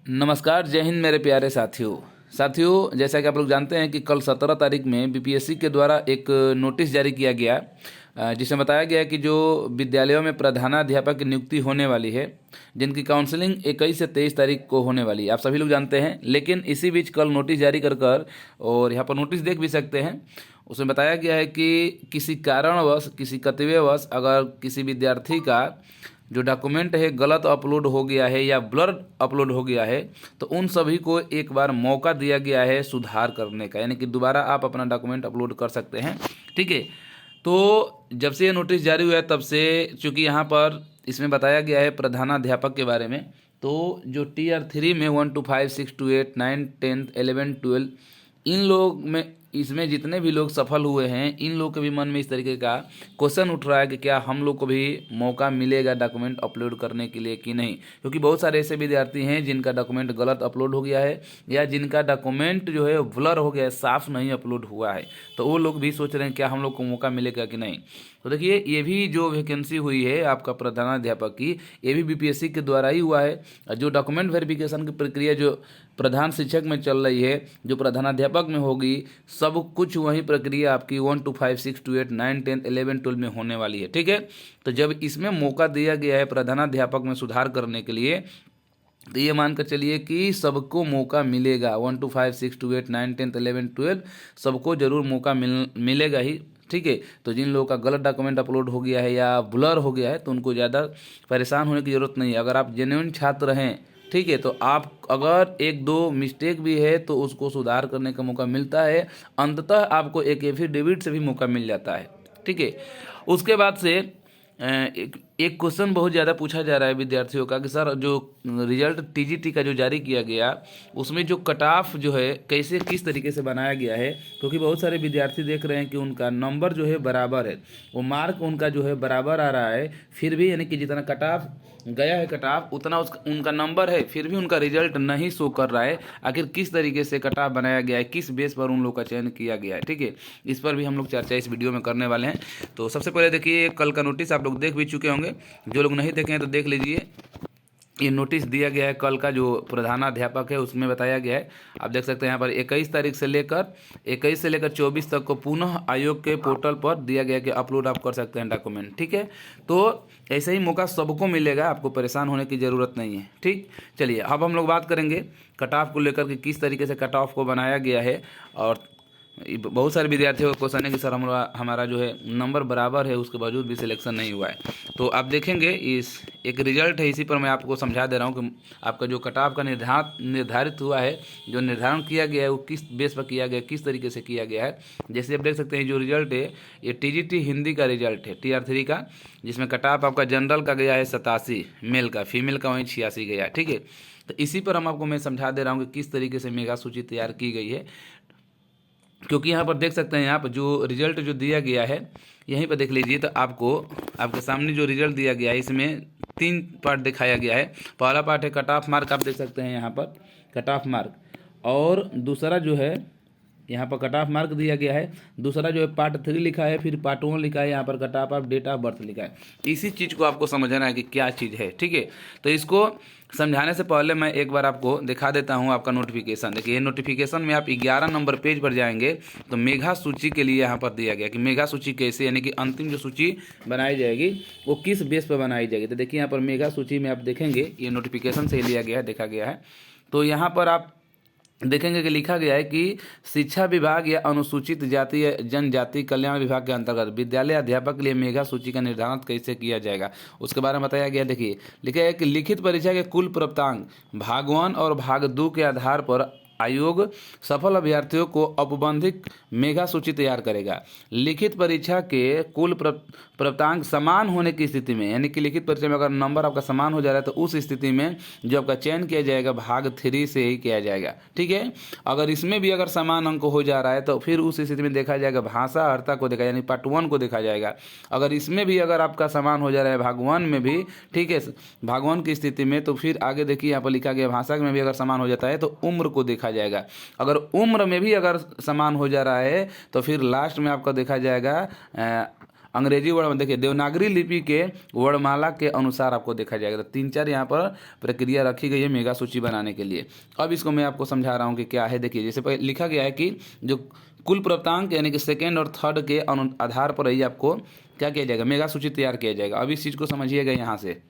नमस्कार, जय हिंद मेरे प्यारे साथियों, जैसा कि आप लोग जानते हैं कि कल 17 तारीख में बीपीएससी के द्वारा एक नोटिस जारी किया गया, जिसमें बताया गया कि जो विद्यालयों में प्रधानाध्यापक की नियुक्ति होने वाली है, जिनकी काउंसलिंग 21 से 23 तारीख को होने वाली है, आप सभी लोग जानते हैं। लेकिन इसी बीच कल नोटिस जारी कर और यहाँ पर नोटिस देख भी सकते हैं, उसमें बताया गया है कि किसी कारणवश, किसी कर्तव्यवश अगर किसी विद्यार्थी का जो डॉक्यूमेंट है गलत अपलोड हो गया है या ब्लर अपलोड हो गया है, तो उन सभी को एक बार मौका दिया गया है सुधार करने का, यानी कि दोबारा आप अपना डॉक्यूमेंट अपलोड कर सकते हैं। ठीक है, तो जब से ये नोटिस जारी हुआ है तब से, चूँकि यहाँ पर इसमें बताया गया है प्रधानाध्यापक के बारे में, तो जो Tier 3 में 1 to 5 6 to 8 9 10 11 12 इन लोग में, इसमें जितने भी लोग सफल हुए हैं, इन लोग के भी मन में इस तरीके का क्वेश्चन उठ रहा है कि क्या हम लोग को भी मौका मिलेगा डॉक्यूमेंट अपलोड करने के लिए कि नहीं, क्योंकि बहुत सारे ऐसे विद्यार्थी हैं जिनका डॉक्यूमेंट गलत अपलोड हो गया है या जिनका डॉक्यूमेंट जो है ब्लर हो गया है, साफ नहीं अपलोड हुआ है। तो वो लोग भी सोच रहे हैं क्या हम लोग को मौका मिलेगा कि नहीं। तो देखिए, ये भी जो वैकेंसी हुई है आपका प्रधानाध्यापक की, ये भी बीपीएससी के द्वारा ही हुआ है। जो डॉक्यूमेंट वेरिफिकेशन की प्रक्रिया जो प्रधान शिक्षक में चल रही है, जो प्रधानाध्यापक में होगी, सब कुछ वही प्रक्रिया आपकी 1 to 5 6 to 8 9 10 11 12 में होने वाली है। ठीक है, तो जब इसमें मौका दिया गया है प्रधानाध्यापक में सुधार करने के लिए, तो ये मानकर चलिए कि सबको मौका मिलेगा। 1 to 5 6 to 8 9 10 11 12 सबको जरूर मौका मिलेगा ही। ठीक है, तो जिन लोगों का गलत डॉक्यूमेंट अपलोड हो गया है या ब्लर हो गया है, तो उनको ज़्यादा परेशान होने की ज़रूरत नहीं है। अगर आप जेन्युइन छात्र हैं, ठीक है, तो आप अगर एक दो मिस्टेक भी है तो उसको सुधार करने का मौका मिलता है। अंततः आपको एक एफिडेविट से भी मौका मिल जाता है। ठीक है, उसके बाद से एक क्वेश्चन बहुत ज़्यादा पूछा जा रहा है विद्यार्थियों का कि सर, जो रिजल्ट टीजीटी का जो जारी किया गया, उसमें जो कट ऑफ जो है कैसे, किस तरीके से बनाया गया है, क्योंकि बहुत सारे विद्यार्थी देख रहे हैं कि उनका नंबर जो है बराबर है, वो मार्क उनका जो है बराबर आ रहा है, फिर भी यानी कि जितना कट ऑफ गया है कट ऑफ उतना उनका नंबर है, फिर भी उनका रिजल्ट नहीं शो कर रहा है। आखिर किस तरीके से कट ऑफ बनाया गया है, किस बेस पर उन लोग का चयन किया गया है। ठीक है, इस पर भी हम लोग चर्चा इस वीडियो में करने वाले हैं। तो सबसे पहले देखिए, कल का नोटिस आप लोग देख भी चुके होंगे, जो लोग नहीं देखे हैं तो देख लीजिए। ये नोटिस दिया गया है कल का, जो प्रधानाध्यापक है उसमें बताया गया है, आप देख सकते हैं यहाँ पर 21 तारीख से लेकर 24 तक को पुनः आयोग के पोर्टल पर दिया गया कि अपलोड आप कर सकते हैं डॉक्यूमेंट। ठीक है, तो ऐसे ही मौका सबको मिलेगा, आपको परेशान होने की ज़रूरत नहीं है। ठीक, चलिए अब हम लोग बात करेंगे कट ऑफ को लेकर के, किस तरीके से कट ऑफ को बनाया गया है। और बहुत सारे विद्यार्थियों का क्वेश्चन है कि सर हमारा जो है नंबर बराबर है, उसके बावजूद भी सिलेक्शन नहीं हुआ है। तो आप देखेंगे, इस एक रिजल्ट है, इसी पर मैं आपको समझा दे रहा हूँ कि आपका जो कट ऑफ का निर्धारित हुआ है, जो निर्धारण किया गया है, वो किस बेस पर किया गया है, किस तरीके से किया गया है। जैसे आप देख सकते हैं, जो रिजल्ट है ये टीजीटी हिंदी का रिजल्ट है, Tier 3 का, जिसमें कट ऑफ आपका जनरल का गया है 87, मेल का, फीमेल का वहीं 86 गया है। ठीक है, तो इसी पर आपको मैं समझा दे रहा हूँ कि किस तरीके से मेगा सूची तैयार की गई है, क्योंकि यहाँ पर देख सकते हैं, यहाँ पर जो रिजल्ट जो दिया गया है, यहीं पर देख लीजिए, तो आपको आपके सामने जो रिजल्ट दिया गया है, इसमें 3 पार्ट दिखाया गया है। पहला पार्ट है कट ऑफ मार्क, आप देख सकते हैं यहाँ पर कट ऑफ मार्क, और दूसरा जो है यहाँ पर कट ऑफ मार्क दिया गया है, दूसरा जो है Part 3 लिखा है, फिर Part 1 लिखा है, यहाँ पर cut off date of birth लिखा है। इसी चीज़ को आपको समझना है कि क्या चीज़ है। ठीक है, तो इसको समझाने से पहले मैं एक बार आपको दिखा देता हूँ आपका नोटिफिकेशन। देखिए, ये नोटिफिकेशन में आप 11 नंबर पेज पर जाएंगे तो मेगा सूची के लिए यहाँ पर दिया गया कि मेगा सूची कैसे, यानी कि अंतिम जो सूची बनाई जाएगी वो किस बेस पर बनाई जाएगी। तो देखिए, यहाँ पर मेगा सूची में आप देखेंगे, ये नोटिफिकेशन से लिया गया है, देखा गया है। तो यहाँ पर आप देखेंगे कि लिखा गया है कि शिक्षा विभाग या अनुसूचित जाति या जनजाति कल्याण विभाग के अंतर्गत विद्यालय अध्यापक के लिए मेगा सूची का निर्धारण कैसे किया जाएगा, उसके बारे में बताया गया। देखिए, लिखा है कि लिखित परीक्षा के कुल प्राप्तांक भाग 1 और भाग 2 के आधार पर आयोग सफल अभ्यर्थियों को औपबंधिक मेगा सूची तैयार करेगा। लिखित परीक्षा के कुल प्राप्तांक समान होने की स्थिति में, यानी कि लिखित परीक्षा में अगर नंबर आपका समान हो जा रहा है, तो उस स्थिति में जो आपका चयन किया जाएगा भाग 3 से ही किया जाएगा। ठीक है, अगर इसमें भी अगर समान अंक हो जा रहा है तो फिर उस स्थिति में देखा जाएगा भाषा अर्हता को देखा, यानी Part 1 को देखा जाएगा। अगर इसमें भी अगर आपका समान हो जा रहा है भाग 1 में भी, ठीक है, भाग 1 की स्थिति में, तो फिर आगे देखिए यहाँ पर लिखा गया भाषा में भी अगर समान हो जाता है तो उम्र को देखा जाएगा। अगर उम्र में भी अगर समान हो जा रहा है तो फिर लास्ट में आपका देखा जाएगा अंग्रेजी वर्ण देखिए देवनागरी लिपि के वर्णमाला के अनुसार आपको देखा जाएगा। तो 3-4 यहाँ पर प्रक्रिया रखी गई है मेगा सूची बनाने के लिए। अब इसको मैं आपको समझा रहा हूँ कि क्या है। देखिए जैसे पहले लिखा गया है कि जो कुल प्राप्तांक यानी कि सेकेंड और थर्ड के आधार पर ही आपको क्या किया जाएगा, मेगा सूची तैयार किया जाएगा। अब इस चीज़ को समझिएगा यहाँ से।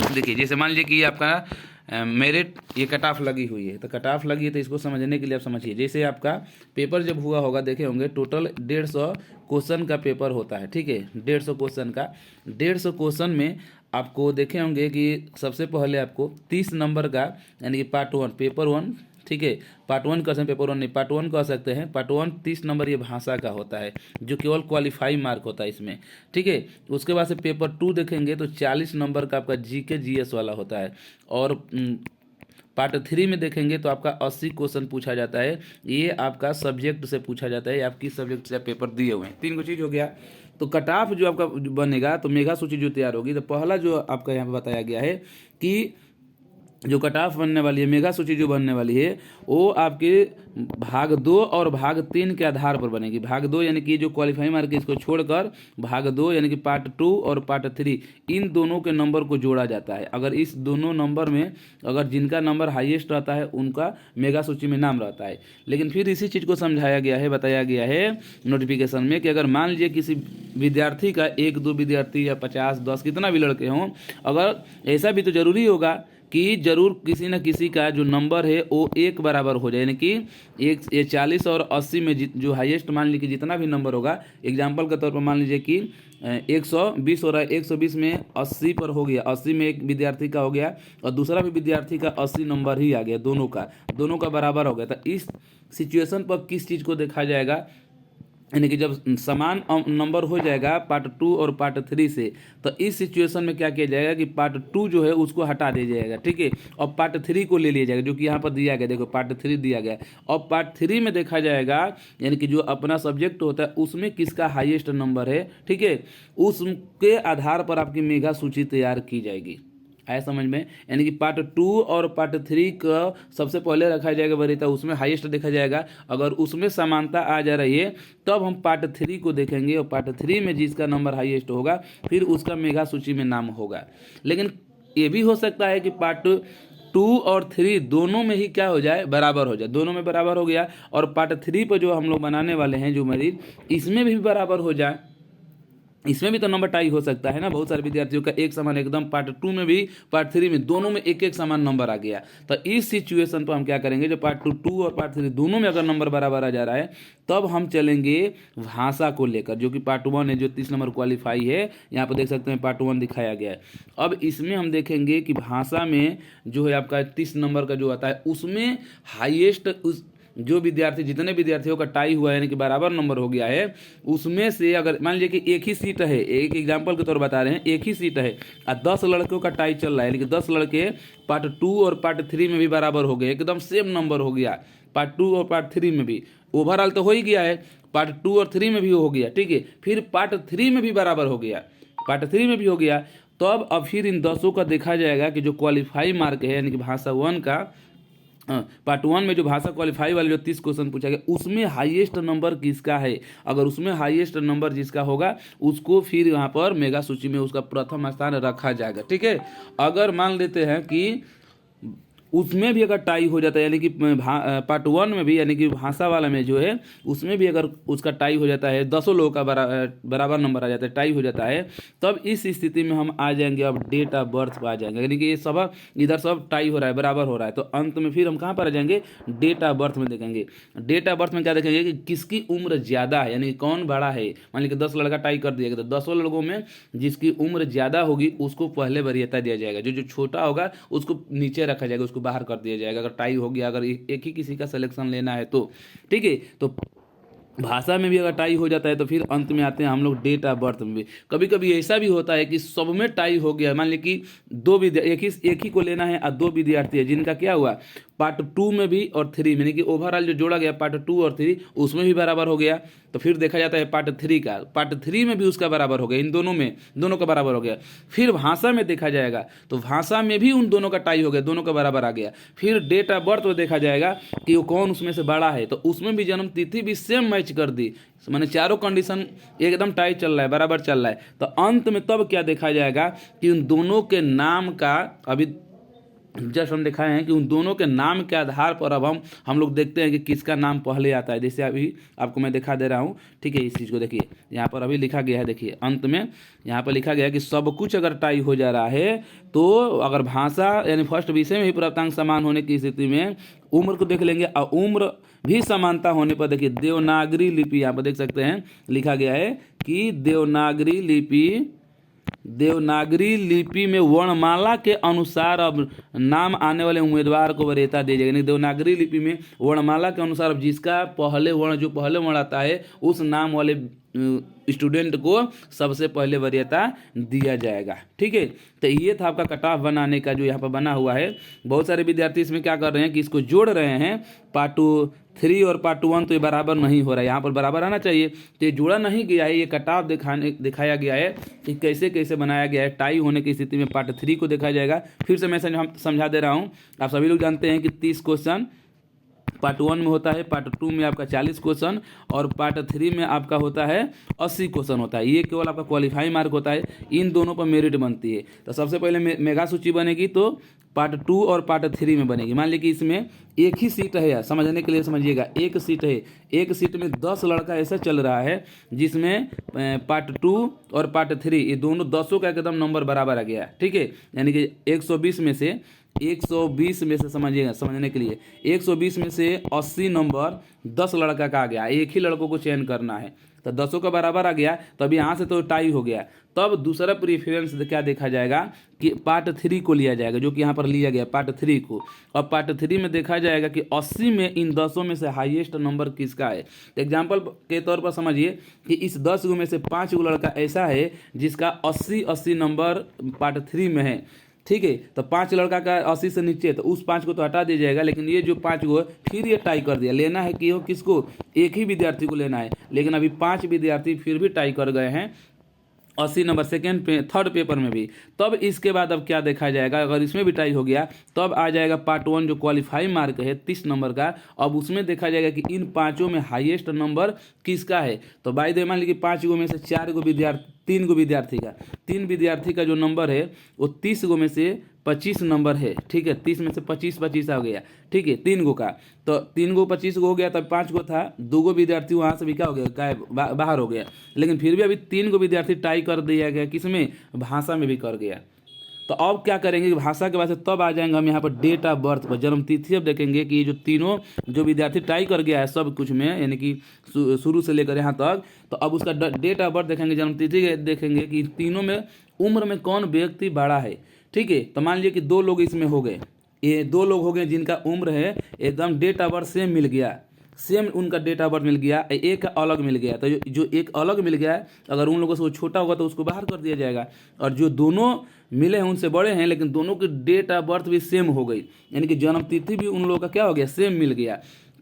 देखिए जैसे मान लीजिए कि ये आपका मेरिट ये कट ऑफ लगी हुई है, तो कट ऑफ लगी है तो इसको समझने के लिए आप समझिए। जैसे आपका पेपर जब हुआ होगा देखे होंगे, टोटल 150 क्वेश्चन का पेपर होता है, ठीक है, 150 क्वेश्चन का। 150 क्वेश्चन में आपको देखे होंगे कि सबसे पहले आपको 30 नंबर का यानी कि पार्ट 1 पेपर 1, ठीक है, पार्ट 1 कह सकते हैं, पेपर 1 नहीं पार्ट 1 कह सकते हैं। पार्ट 1 30 नंबर ये भाषा का होता है जो केवल क्वालिफाई मार्क होता है इसमें, ठीक है। उसके बाद से पेपर 2 देखेंगे तो 40 नंबर का आपका जीके जीएस वाला होता है। और पार्ट 3 में देखेंगे तो आपका 80 क्वेश्चन पूछा जाता है। ये आपका सब्जेक्ट से पूछा जाता है, आप किस सब्जेक्ट से पेपर दिए हुए हैं। 3 को चीज़ हो गया। तो कट ऑफ जो आपका बनेगा तो मेगा सूची जो तैयार होगी, तो पहला जो आपका यहाँ पर बताया गया है कि जो कट ऑफ बनने वाली है, मेगा सूची जो बनने वाली है, वो आपके भाग 2 और भाग 3 के आधार पर बनेगी। भाग 2 यानी कि जो क्वालिफाई मार्क है इसको छोड़कर भाग 2 यानी कि पार्ट 2 और पार्ट 3 इन दोनों के नंबर को जोड़ा जाता है। अगर इस दोनों नंबर में अगर जिनका नंबर हाईएस्ट रहता है उनका मेगा सूची में नाम रहता है। लेकिन फिर इसी चीज़ को समझाया गया है, बताया गया है नोटिफिकेशन में कि अगर मान लीजिए किसी विद्यार्थी का 1-2 विद्यार्थी या 50-10 कितना भी लड़के हों, अगर ऐसा भी तो जरूरी होगा कि जरूर किसी न किसी का जो नंबर है वो एक बराबर हो जाए, यानी कि ये 40 और 80 में जो हाईएस्ट मान लीजिए जितना भी नंबर होगा, एग्जाम्पल के तौर पर मान लीजिए कि 120 हो रहा है, 120 में 80 पर हो गया, 80 में एक विद्यार्थी का हो गया और दूसरा भी विद्यार्थी का 80 नंबर ही आ गया, दोनों का बराबर हो गया। तो इस सिचुएशन पर किस चीज़ को देखा जाएगा, यानी कि जब समान नंबर हो जाएगा पार्ट 2 और पार्ट 3 से, तो इस सिचुएशन में क्या किया जाएगा कि पार्ट 2 जो है उसको हटा दिया जाएगा, ठीक है, और पार्ट 3 को ले लिया जाएगा जो कि यहाँ पर दिया गया, देखो पार्ट 3 दिया गया। और पार्ट 3 में देखा जाएगा यानी कि जो अपना सब्जेक्ट होता है उसमें किसका हाईएस्ट नंबर है, ठीक है, उसके आधार पर आपकी मेगा सूची तैयार की जाएगी। आया समझ में। यानी कि पार्ट 2 और पार्ट 3 का सबसे पहले रखा जाएगा वरीयता, उसमें हाईएस्ट देखा जाएगा। अगर उसमें समानता आ जा रही है तब हम पार्ट 3 को देखेंगे और पार्ट 3 में जिसका नंबर हाईएस्ट होगा फिर उसका मेगा सूची में नाम होगा। लेकिन ये भी हो सकता है कि पार्ट 2 और 3 दोनों में ही क्या हो जाए, बराबर हो जाए, दोनों में बराबर हो गया और पार्ट 3 पर जो हम लोग बनाने वाले हैं जो मेरिट, इसमें भी बराबर हो जाए, इसमें भी तो नंबर टाई हो सकता है ना। बहुत सारे विद्यार्थियों का एक समान एकदम पार्ट 2 में भी पार्ट 3 में दोनों में एक समान नंबर आ गया। तो इस सिचुएशन पर हम क्या करेंगे, जो पार्ट 2 और पार्ट 3 दोनों में अगर नंबर बराबर आ जा रहा है तब हम चलेंगे भाषा को लेकर, जो कि पार्ट 1 है जो 30 नंबर क्वालिफाई है, यहाँ पर देख सकते हैं पार्ट 1 दिखाया गया है। अब इसमें हम देखेंगे कि भाषा में जो है आपका 30 नंबर का जो आता है उसमें हाईएस्ट जो विद्यार्थी, जितने विद्यार्थियों का टाई हुआ है यानी कि बराबर नंबर हो गया है, उसमें से अगर मान लीजिए कि एक ही सीट है, एक एग्जांपल के तौर बता रहे हैं, एक ही सीट है और 10 लड़कों का टाई चल रहा है, यानी कि 10 लड़के पार्ट 2 और पार्ट 3 में भी बराबर हो गए, एकदम सेम नंबर हो गया पार्ट 2 और पार्ट 3 में भी, ओवरऑल तो हो ही गया है, पार्ट 2 और 3 में भी हो गया, ठीक है, फिर पार्ट 3 में भी बराबर हो गया, पार्ट 3 में भी हो गया। तो अब फिर इन 10 का देखा जाएगा कि जो क्वालिफाई मार्क है यानी कि भाषा 1 का पार्ट 1 में जो भाषा क्वालिफाई वाले जो 30 क्वेश्चन पूछा गया उसमें हाईएस्ट नंबर किसका है, अगर उसमें हाईएस्ट नंबर जिसका होगा उसको फिर यहाँ पर मेगा सूची में उसका प्रथम स्थान रखा जाएगा, ठीक है। अगर मान लेते हैं कि उसमें भी अगर टाई हो जाता है, यानी कि पार्ट 1 में भी यानी कि भाषा वाला में जो है उसमें भी अगर उसका टाई हो जाता है, 10 लोगों का बराबर नंबर आ जाता है, टाई हो जाता है, तब इस स्थिति में हम आ जाएंगे अब डेट ऑफ बर्थ पर आ जाएंगे, यानी कि ये सब इधर सब टाई हो रहा है, बराबर हो रहा है, तो अंत में फिर हम कहाँ पर आ जाएंगे, डेट ऑफ बर्थ में देखेंगे। डेट ऑफ बर्थ में क्या देखेंगे कि किसकी उम्र ज़्यादा है, यानी कौन बड़ा है। मान लीजिए 10 लड़का टाई कर दिया गया तो 10 लड़कों में जिसकी उम्र ज़्यादा होगी उसको पहले वरीयता दिया जाएगा, जो छोटा होगा उसको नीचे रखा जाएगा, उसको बाहर कर दिया जाएगा। अगर टाई हो गया, अगर एक ही किसी का सिलेक्शन लेना है तो ठीक है। तो भाषा में भी अगर टाई हो जाता है तो फिर अंत में आते हैं हम लोग डेट ऑफ बर्थ में भी। कभी कभी ऐसा भी होता है कि सब में टाई हो गया, मान लीजिए कि एक ही को लेना है और 2 विद्यार्थी है जिनका क्या हुआ पार्ट 2 में भी और 3 में, यानी कि ओवरऑल जो जोड़ा गया पार्ट 2 और 3 उसमें भी बराबर हो गया। तो फिर देखा जाता है पार्ट 3 का, पार्ट 3 में भी उसका बराबर हो गया, इन दोनों में दोनों का बराबर हो गया। फिर भाषा में देखा जाएगा तो भाषा में भी उन दोनों का टाई हो गया, दोनों का बराबर आ गया। फिर डेट ऑफ बर्थ में देखा जाएगा कि वो कौन उसमें से बड़ा है, तो उसमें भी जन्म तिथि भी सेम मैच कर दी, माने चारों कंडीशन एकदम टाई चल रहा है, बराबर चल रहा है। तो अंत में तब क्या देखा जाएगा कि उन दोनों के नाम का, अभी जस्ट हम दिखाए हैं कि उन दोनों के नाम के आधार पर अब हम लोग देखते हैं कि किसका नाम पहले आता है। जैसे अभी आपको मैं दिखा दे रहा हूँ, ठीक है। इस चीज़ को देखिए, यहाँ पर अभी लिखा गया है, देखिए अंत में यहाँ पर लिखा गया है कि सब कुछ अगर टाई हो जा रहा है तो अगर भाषा यानी फर्स्ट विषय में ही प्राप्तांक समान होने की स्थिति में उम्र को देख लेंगे, और उम्र भी समानता होने पर देखिए देवनागरी लिपि, यहाँ पर देख सकते हैं लिखा गया है कि देवनागरी लिपि में वर्णमाला के अनुसार अब नाम आने वाले उम्मीदवार को वरीयता दी जाएगी। देवनागरी लिपि में वर्णमाला के अनुसार अब जिसका पहले वर्ण आता है उस नाम वाले स्टूडेंट को सबसे पहले वरीयता दिया जाएगा, ठीक है। तो ये था आपका कट ऑफ बनाने का जो यहाँ पर बना हुआ है। बहुत सारे विद्यार्थी इसमें क्या कर रहे हैं कि इसको जोड़ रहे हैं, पार्ट 3 और पार्ट 1 तो ये बराबर नहीं हो रहा है, यहाँ पर बराबर आना चाहिए, तो ये जोड़ा नहीं गया है। ये कट ऑफ दिखाया गया है कि कैसे कैसे बनाया गया है। टाई होने की स्थिति में पार्ट 3 को देखा जाएगा। फिर से मैं समझा दे रहा हूँ, आप सभी लोग जानते हैं कि 30 क्वेश्चन पार्ट 1 में होता है, पार्ट 2 में आपका 40 क्वेश्चन और पार्ट 3 में आपका होता है 80 क्वेश्चन होता है। ये केवल आपका क्वालिफाई मार्क होता है, इन दोनों पर मेरिट बनती है। तो सबसे पहले मेगा सूची बनेगी तो पार्ट 2 और पार्ट 3 में बनेगी। मान लीजिए कि इसमें एक ही सीट है, समझने के लिए समझिएगा, एक सीट है, एक सीट में 10 लड़का ऐसा चल रहा है जिसमें पार्ट 2 और पार्ट 3 ये दोनों 10 का एकदम नंबर बराबर आ गया, ठीक है। यानी कि 120 में से समझिएगा, समझने के लिए 120 में से 80 नंबर 10 लड़का का आ गया, एक ही लड़कों को चयन करना है, तो 10 का बराबर आ गया। तब यहाँ से तो टाई हो गया। तब दूसरा प्रीफरेंस क्या देखा जाएगा कि पार्ट 3 को लिया जाएगा, जो कि यहाँ पर लिया गया पार्ट 3 को। और पार्ट 3 में देखा जाएगा कि 80 में इन 10 में से हाईएस्ट नंबर किसका है। तो एग्जाम्पल के तौर पर समझिए कि इस 10 में से 5 लड़का ऐसा है जिसका 80 नंबर पार्ट 3 में है, ठीक है। तो 5 लड़का का 80 से नीचे, तो उस 5 को तो हटा दिया जाएगा, लेकिन ये जो 5 को फिर ये टाई कर दिया। लेना है कि किसको, एक ही विद्यार्थी को लेना है, लेकिन अभी 5 विद्यार्थी फिर भी टाई कर गए हैं 80 नंबर थर्ड पेपर में भी। तब इसके बाद अब क्या देखा जाएगा, अगर इसमें भी टाई हो गया तब आ जाएगा पार्ट 1 जो क्वालिफाई मार्क है 30 नंबर का। अब उसमें देखा जाएगा कि इन 5 में हाईएस्ट नंबर किसका है। तो बाय द वे मान लीजिए कि 5 में से 3 विद्यार्थी का जो नंबर है वो 30 में से 25 नंबर है, ठीक है। 30 में से 25 आ गया, ठीक है, 3 का। तो 3 25 हो गया, तब 5 था, 2 विद्यार्थी वहाँ से भी क्या हो गया, गायब बाहर हो गया। लेकिन फिर भी अभी 3 विद्यार्थी टाई कर दिया गया, किसमें, भाषा में भी कर गया। तो अब क्या करेंगे कि भाषा के बाद से तब आ जाएंगे हम यहाँ पर डेट ऑफ बर्थ पर, जन्म तिथि। अब देखेंगे कि जो तीनों जो विद्यार्थी टाई कर गया है सब कुछ में, यानी कि शुरू से लेकर यहाँ तक, तो अब उसका डेट ऑफ बर्थ देखेंगे, जन्म तिथि देखेंगे कि तीनों में उम्र में कौन व्यक्ति बड़ा है, ठीक है। तो मान लीजिए कि 2 लोग इसमें हो गए, ये 2 लोग हो गए जिनका उम्र है एकदम डेट ऑफ बर्थ सेम मिल गया, सेम उनका डेट ऑफ बर्थ मिल गया, एक अलग मिल गया। तो जो एक अलग मिल गया, अगर उन लोगों से वो छोटा होगा तो उसको बाहर कर दिया जाएगा। और जो दोनों मिले हैं उनसे बड़े हैं, लेकिन दोनों की डेट ऑफ बर्थ भी सेम हो गई, यानी कि जन्म तिथि भी उन लोगों का क्या हो गया, सेम मिल गया।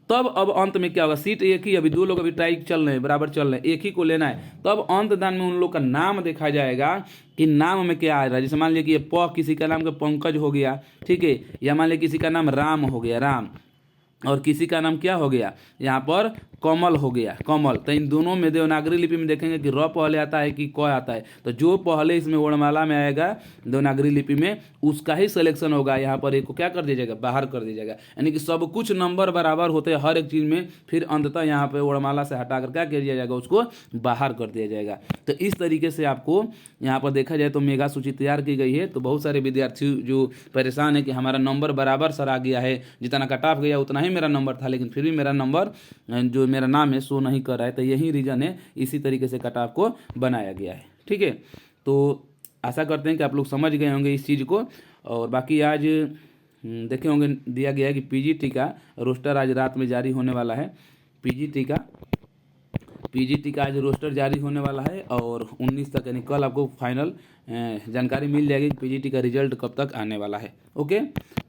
तब अब अंत में क्या होगा, सीट एक ही, अभी 2 लोग अभी टाई चल रहे हैं, बराबर चल रहे हैं, एक ही को लेना है। तब अंत दान में उन लोग का नाम देखा जाएगा कि नाम में क्या आ रहा है। जैसे मान लीजिए कि ये किसी का नाम का पंकज हो गया, ठीक है, या मान लीजिए किसी का नाम राम हो गया, राम, और किसी का नाम क्या हो गया यहाँ पर कमल हो गया, कमल। तो इन दोनों में देवनागरी लिपि में देखेंगे कि र पहले आता है कि क आता है। तो जो पहले इसमें वर्णमाला में आएगा देवनागरी लिपि में उसका ही सिलेक्शन होगा। यहाँ पर एक को क्या कर दिया जाएगा, बाहर कर दिया जाएगा। यानी कि सब कुछ नंबर बराबर होते हैं हर एक चीज़ में, फिर अंततः यहाँ पर वर्णमाला से हटाकर क्या किया जाएगा, उसको बाहर कर दिया जाएगा। तो इस तरीके से आपको यहाँ पर देखा जाए तो मेगा सूची तैयार की गई है। तो बहुत सारे विद्यार्थी जो परेशान है कि हमारा नंबर बराबर सर आ गया है, जितना कट ऑफ गया उतना ही मेरा नंबर था, लेकिन फिर भी मेरा नंबर जो मेरा नाम है शो नहीं कर रहा है। तो यही रीज़न है, इसी तरीके से कट ऑफ को बनाया गया है, ठीक है। तो आशा करते हैं कि आप लोग समझ गए होंगे इस चीज़ को। और बाकी आज देखे होंगे दिया गया है कि पीजीटी का रोस्टर आज रात में जारी होने वाला है। पीजीटी का पीजीटी का आज रोस्टर जारी होने वाला है और 19 तक यानी कल आपको फाइनल जानकारी मिल जाएगी कि पीजीटी का रिजल्ट कब तक आने वाला है। ओके,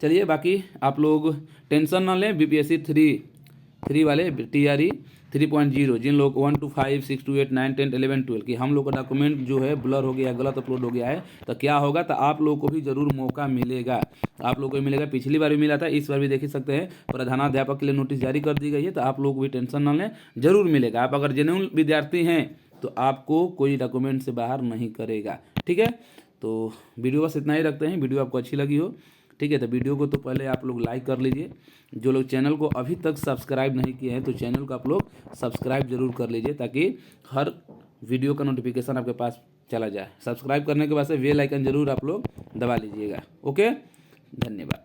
चलिए बाकी आप लोग टेंशन ना लें। बीपीएससी 3 वाले TRE 3.0 जिन लोग 1 to 5 6 to 8 9 10 11 12 कि हम लोग का डॉक्यूमेंट जो है ब्लर हो गया, गलत अपलोड हो गया है, तो क्या होगा, तो आप लोग को भी जरूर मौका मिलेगा। आप लोग को भी मिलेगा, पिछली बार भी मिला था, इस बार भी देख ही सकते हैं प्रधानाध्यापक के लिए नोटिस जारी कर दी गई है, तो आप लोग भी टेंशन ना लें, जरूर मिलेगा। आप अगर जेन्युइन विद्यार्थी हैं तो आपको कोई डॉक्यूमेंट से बाहर नहीं करेगा। ठीक है, तो वीडियो बस इतना ही रखते हैं। वीडियो आपको अच्छी लगी हो, ठीक है, तो वीडियो को तो पहले आप लोग लाइक कर लीजिए। जो लोग चैनल को अभी तक सब्सक्राइब नहीं किए हैं तो चैनल को आप लोग सब्सक्राइब जरूर कर लीजिए, ताकि हर वीडियो का नोटिफिकेशन आपके पास चला जाए। सब्सक्राइब करने के बाद से बेल आइकन जरूर आप लोग दबा लीजिएगा। ओके, धन्यवाद।